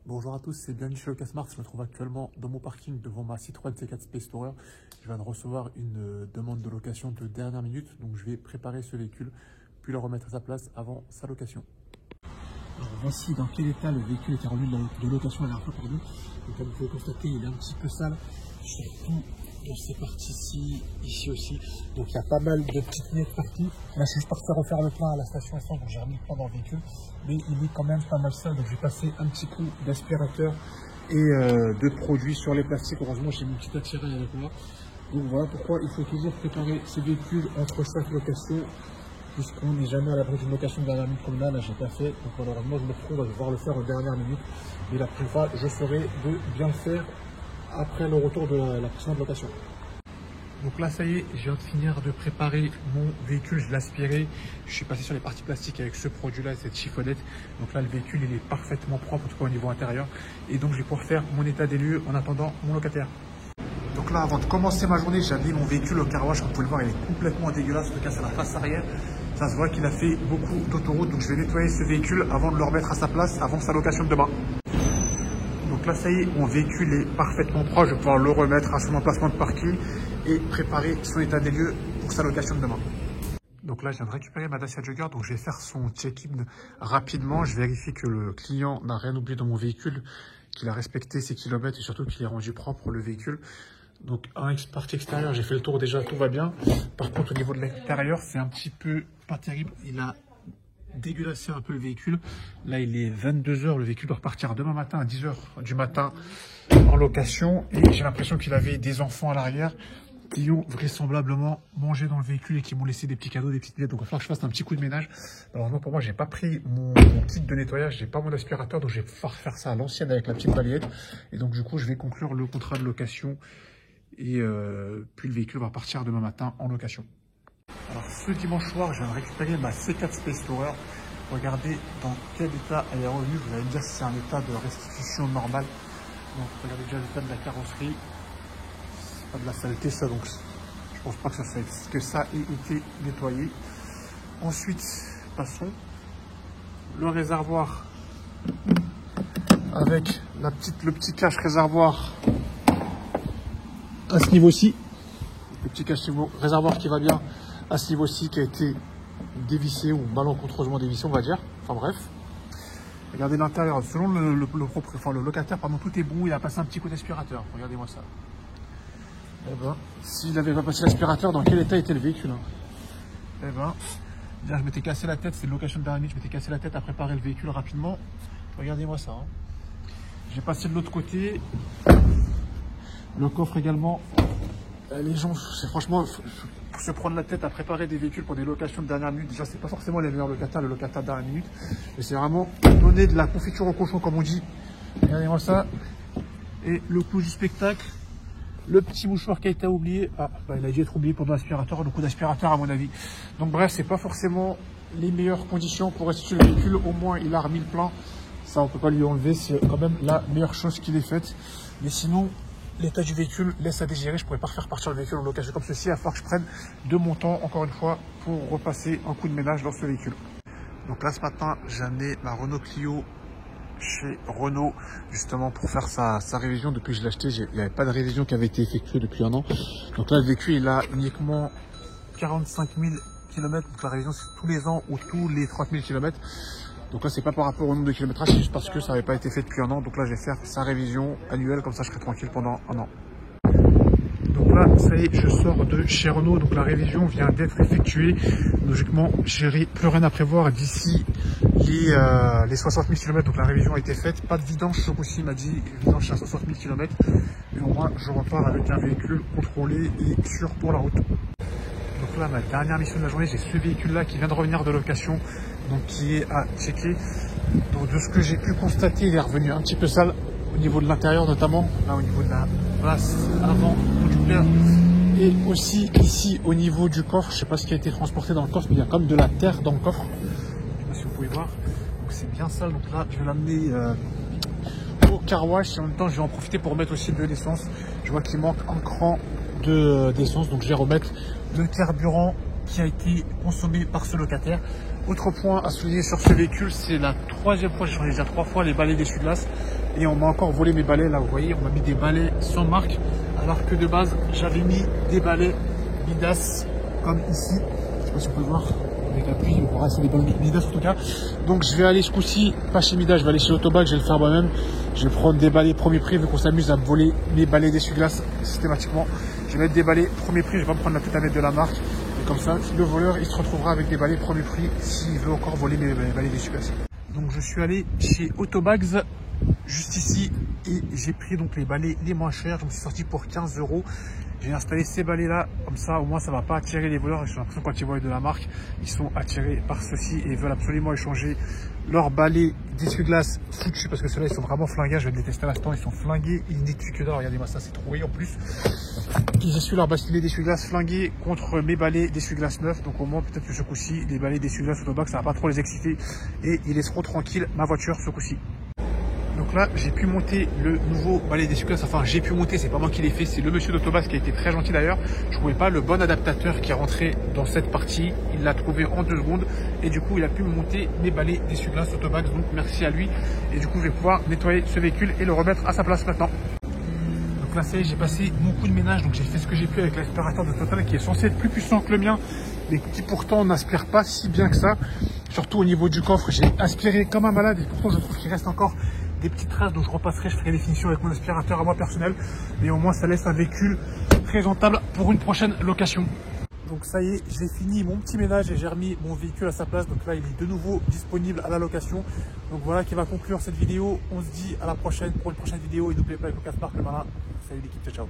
Bonjour à tous, c'est bienvenue chez Locasmart. Je me trouve actuellement dans mon parking devant ma Citroën C4 Space Tourer. Je viens de recevoir une demande de location de dernière minute, donc je vais préparer ce véhicule, puis le remettre à sa place avant sa location. Alors voici dans quel état le véhicule était remis de location la dernière fois. Donc comme vous pouvez constater, il est un petit peu sale, surtout dans ces parties-ci, ici aussi. Donc il y a pas mal de petites miettes partout. Là, je suis juste parti refaire le plein à la station essence, donc j'ai remis le plein dans le véhicule. Mais il est quand même pas mal sale, donc je vais passer un petit coup d'aspirateur et de produits sur les plastiques. Heureusement, j'ai mon petit attirail avec moi. Donc voilà pourquoi il faut toujours préparer ces véhicules entre chaque location, puisqu'on n'est jamais à l'abri d'une location de dernière minute comme là j'ai pas fait. Donc malheureusement, je me retrouve à devoir le faire en dernière minute. Mais la prochaine fois, je ferai de bien le faire après le retour de la précédente location. Donc là, ça y est, je viens de finir de préparer mon véhicule, je l'ai aspiré. Je suis passé sur les parties plastiques avec ce produit-là, cette chiffonnette. Donc là, le véhicule, il est parfaitement propre, en tout cas au niveau intérieur. Et donc, je vais pouvoir faire mon état des lieux en attendant mon locataire. Donc là, avant de commencer ma journée, j'ai mis mon véhicule au car wash. Comme vous pouvez le voir, il est complètement dégueulasse. En tout cas, c'est la face arrière. Ça se voit qu'il a fait beaucoup d'autoroute. Donc, je vais nettoyer ce véhicule avant de le remettre à sa place, avant sa location de demain. Donc là, ça y est, mon véhicule est parfaitement propre. Je vais pouvoir le remettre à son emplacement de parking et préparer son état des lieux pour sa location de demain. Donc là, je viens de récupérer ma Dacia Jogger, donc je vais faire son check-in rapidement. Je vérifie que le client n'a rien oublié dans mon véhicule, qu'il a respecté ses kilomètres et surtout qu'il ait rendu propre le véhicule. Donc en partie extérieure, j'ai fait le tour déjà, tout va bien. Par contre, au niveau de l'intérieur, c'est un petit peu pas terrible. Il a dégueulassé un peu le véhicule. Là, il est 22 h, le véhicule doit repartir demain matin à 10 h du matin en location. Et j'ai l'impression qu'il avait des enfants à l'arrière qui ont vraisemblablement mangé dans le véhicule et qui m'ont laissé des petits cadeaux, des petites miettes. Donc il va falloir que je fasse un petit coup de ménage. Alors moi, pour moi, j'ai pas pris mon kit de nettoyage, j'ai pas mon aspirateur, donc je vais pouvoir faire ça à l'ancienne avec la petite balayette. Et donc du coup, je vais conclure le contrat de location et puis le véhicule va partir demain matin en location. Alors ce dimanche soir, je viens de récupérer ma C4 Space Tourer. Regardez dans quel état elle est revenue. Vous allez me dire si c'est un état de restitution normal. Donc regardez déjà l'état de la carrosserie. C'est pas de la saleté ça, donc je pense pas que ça ait été nettoyé. Ensuite, passons. Le réservoir avec le petit cache réservoir à ce niveau-ci. Le petit cache réservoir qui va bien à ce niveau-ci, qui a été dévissé ou malencontreusement dévissé, on va dire. Enfin bref. Regardez l'intérieur. Selon le locataire, pardon, tout est bon. Il a passé un petit coup d'aspirateur. Regardez-moi ça. Eh ben, s'il n'avait pas passé l'aspirateur, dans quel état était le véhicule, hein? Eh ben, je m'étais cassé la tête. C'est une location de dernière minute. Je m'étais cassé la tête à préparer le véhicule rapidement. Regardez-moi ça, hein. J'ai passé de l'autre côté. Le coffre également. Les gens, c'est franchement, pour se prendre la tête à préparer des véhicules pour des locations de dernière minute, déjà c'est pas forcément les meilleurs locataires, le locataire de dernière minute, mais c'est vraiment donner de la confiture au cochon comme on dit. Regardez-moi ça. Et le coup du spectacle, le petit mouchoir qui a été oublié, il a dû être oublié pendant l'aspirateur, le coup d'aspirateur à mon avis. Donc bref, c'est pas forcément les meilleures conditions pour restituer le véhicule, au moins il a remis le plein, ça on peut pas lui enlever, c'est quand même la meilleure chose qu'il ait faite. Mais sinon, l'état du véhicule laisse à désirer. Je ne pourrais pas refaire partir le véhicule en location comme ceci. Il va falloir que je prenne de mon temps, encore une fois, pour repasser un coup de ménage dans ce véhicule. Donc là, ce matin, j'ai amené ma Renault Clio chez Renault, justement pour faire sa révision. Depuis que je l'ai acheté, il n'y avait pas de révision qui avait été effectuée depuis un an. Donc là, le véhicule, il a uniquement 45 000 km. Donc la révision, c'est tous les ans ou tous les 30 000 km. Donc là, c'est pas par rapport au nombre de kilométrages, c'est juste parce que ça n'avait pas été fait depuis un an. Donc là, je vais faire sa révision annuelle, comme ça je serai tranquille pendant un an. Donc là, ça y est, je sors de chez Renault. Donc la révision vient d'être effectuée. Logiquement, j'ai plus rien à prévoir d'ici les 60 000 km. Donc la révision a été faite. Pas de vidange ce coup-ci, il m'a dit vidange à 60 000 km. Mais au moins, je repars avec un véhicule contrôlé et sûr pour la route. Donc là, ma dernière mission de la journée, j'ai ce véhicule-là qui vient de revenir de location, donc qui est à checker. Donc de ce que j'ai pu constater, il est revenu un petit peu sale au niveau de l'intérieur, notamment là au niveau de la place avant conducteur et aussi ici au niveau du coffre. Je sais pas ce qui a été transporté dans le coffre, mais il y a comme de la terre dans le coffre. Je sais pas si vous pouvez voir. Donc c'est bien sale. Donc là, je vais l'amener au car wash et en même temps, je vais en profiter pour remettre aussi de l'essence. Je vois qu'il manque un cran d'essence, donc je vais remettre le carburant qui a été consommé par ce locataire. Autre point à souligner sur ce véhicule, c'est la troisième fois, j'ai changé déjà 3 fois les balais d'essuie-glace et on m'a encore volé mes balais. Là vous voyez, on m'a mis des balais sans marque alors que de base j'avais mis des balais Midas comme ici. Je sais pas si on peut voir avec l'appui, on verra, c'est des balais Midas en tout cas. Donc je vais aller ce coup-ci, pas chez Midas, je vais aller chez Autobag, je vais le faire moi-même. Je vais prendre des balais premier prix vu qu'on s'amuse à me voler mes balais d'essuie-glace systématiquement. Je vais mettre des balais premier prix, je vais pas me prendre la tête à mettre de la marque. Comme ça, le voleur, il se retrouvera avec des balais premier prix s'il veut encore voler mes balais d'essuie-glace. Donc je suis allé chez Autobags, juste ici, et j'ai pris donc les balais les moins chers. Je me suis sorti pour 15 €. J'ai installé ces balais là, comme ça au moins ça va pas attirer les voleurs. J'ai l'impression quand ils voient de la marque, ils sont attirés par ceci et veulent absolument échanger leurs balais d'essuie-glace foutus parce que ceux-là ils sont vraiment flingués. Je vais les tester à l'instant, ils sont flingués, ils n'étuient que dalle. Regardez-moi ça, c'est troué en plus. Ils essuient leurs balais d'essuie-glace flingués contre mes balais d'essuie-glace neufs. Donc au moins peut-être que ce coup-ci, les balais d'essuie-glace Autobag, ça va pas trop les exciter et ils laisseront tranquille ma voiture ce coup-ci. Donc là, j'ai pu monter le nouveau balai d'essuie-glace. Enfin, j'ai pu monter, c'est pas moi qui l'ai fait, c'est le monsieur d'Autobag qui a été très gentil d'ailleurs. Je trouvais pas le bon adaptateur qui est rentré dans cette partie. Il l'a trouvé en 2 secondes et du coup, il a pu me monter mes balais d'essuie-glace Autobag. Donc merci à lui. Et du coup, je vais pouvoir nettoyer ce véhicule et le remettre à sa place maintenant. Donc là, ça y est, j'ai passé mon coup de ménage. Donc j'ai fait ce que j'ai pu avec l'aspirateur de Total qui est censé être plus puissant que le mien, mais qui pourtant n'aspire pas si bien que ça. Surtout au niveau du coffre, j'ai aspiré comme un malade et pourtant je trouve qu'il reste encore des petites traces, donc je repasserai, je ferai des finitions avec mon aspirateur à moi personnel, mais au moins ça laisse un véhicule présentable pour une prochaine location. Donc ça y est, j'ai fini mon petit ménage et j'ai remis mon véhicule à sa place, donc là il est de nouveau disponible à la location. Donc voilà qui va conclure cette vidéo, on se dit à la prochaine pour une prochaine vidéo et n'oubliez pas avec le casse-marque le malin. Salut l'équipe, ciao ciao.